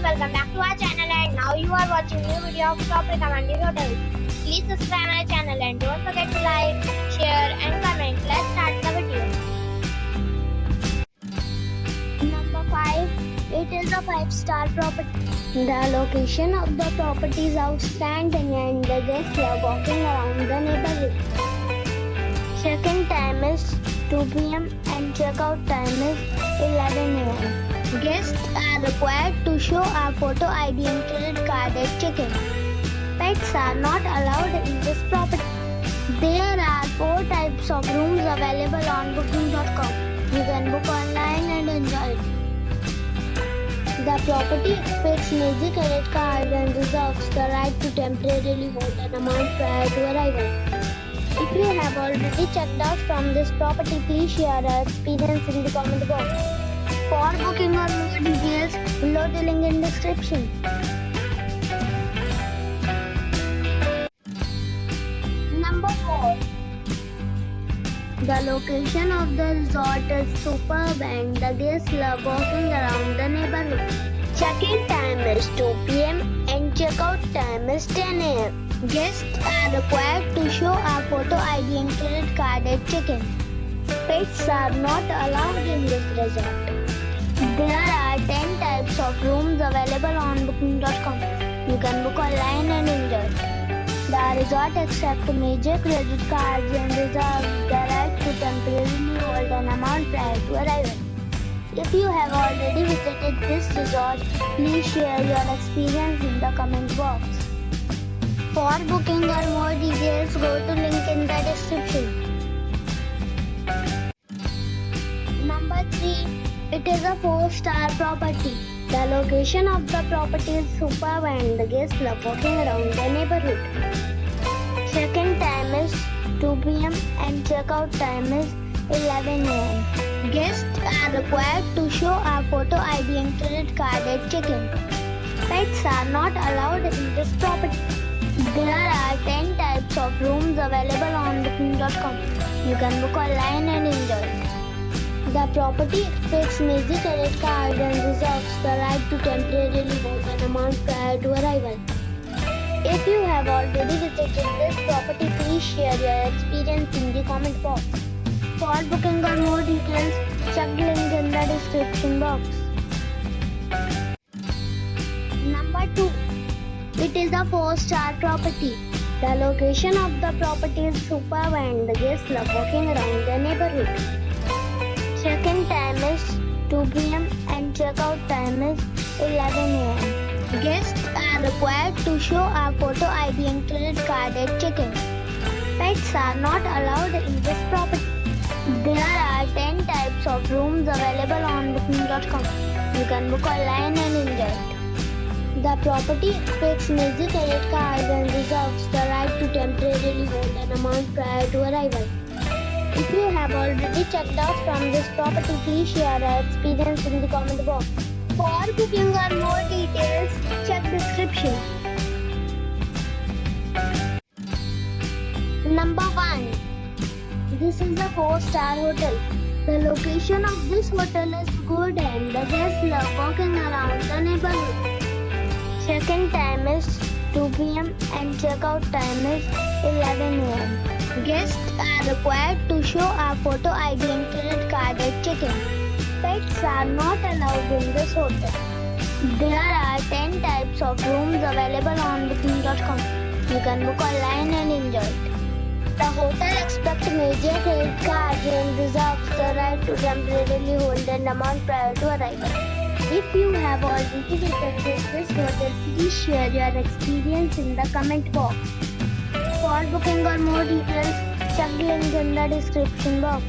welcome back to our channel, and now you are watching new video of top recommended hotels. Please subscribe our channel and don't forget to like, share and comment. Let's start the video. Number 5. It is a 5-star property. The location of the property is outstanding and the guests love walking around the neighborhood. Check-in time is 2 p.m. and check-out time is 11 a.m. Guests are required to show a photo ID and credit card at check-in. Pets are not allowed in this property. There are 4 types of rooms available on booking.com. You can book online and enjoy it. The property expects major credit cards and reserves the right to temporarily hold an amount prior to arrival. If you have already checked out from this property, please share your experience in the comment box. For booking or more details, below the link in description. Number 4. The location of the resort is superb and the guests love walking around the neighborhood. Check-in time is 2 p.m. and check-out time is 10 a.m. Guests are required to show a photo ID and credit card at check-in. Pets are not allowed in this resort. There are 10 types of rooms available on booking.com. You can book online and enjoy it. The resort accepts major credit cards and reserves the right to temporarily hold an amount prior to arrival. If you have already visited this resort, please share your experience in the comment box. For booking or more details, go to link in the description. Number 3. It is a 4-star property. The location of the property is superb and the guests love walking around the neighborhood. Check-in time is 2 p.m. and check-out time is 11 a.m. Guests are required to show a photo ID and credit card at check-in. Pets are not allowed in this property. There are 10 types of rooms available on booking.com. You can book online and enjoy it. The property expects major credit cards and reserves the right to temporarily hold an amount prior to arrival. If you have already visited this property, please share your experience in the comment box. For booking or more details, check the link in the description box. Number 2. It is a 4-star property. The location of the property is superb and the guests love walking around the neighborhood. Check-in time is 2 p.m. and check-out time is 11 a.m. Guests are required to show a photo ID and credit card at check-in. Pets are not allowed in this property. There are 10 types of rooms available on booking.com. You can book online and enjoy it. The property expects major credit cards and reserves the right to temporarily hold an amount prior to arrival. If you have already checked out from this property, please share your experience in the comment box. For booking or more details, check description. Number 1. This is a 4-star hotel. The location of this hotel is good and the guests love walking around the neighborhood. Check-in time is 2 p.m. and check-out time is 11 a.m. Guests are required to show a photo ID and credit card at check-in. Pets are not allowed in this hotel. There are 10 types of rooms available on booking.com. You can book online and enjoy it. The hotel expects major credit cards and reserves the right to temporarily hold an amount prior to arrival. If you have already visited this hotel, please share your experience in the comment box. For booking or more details, check the link in the description box.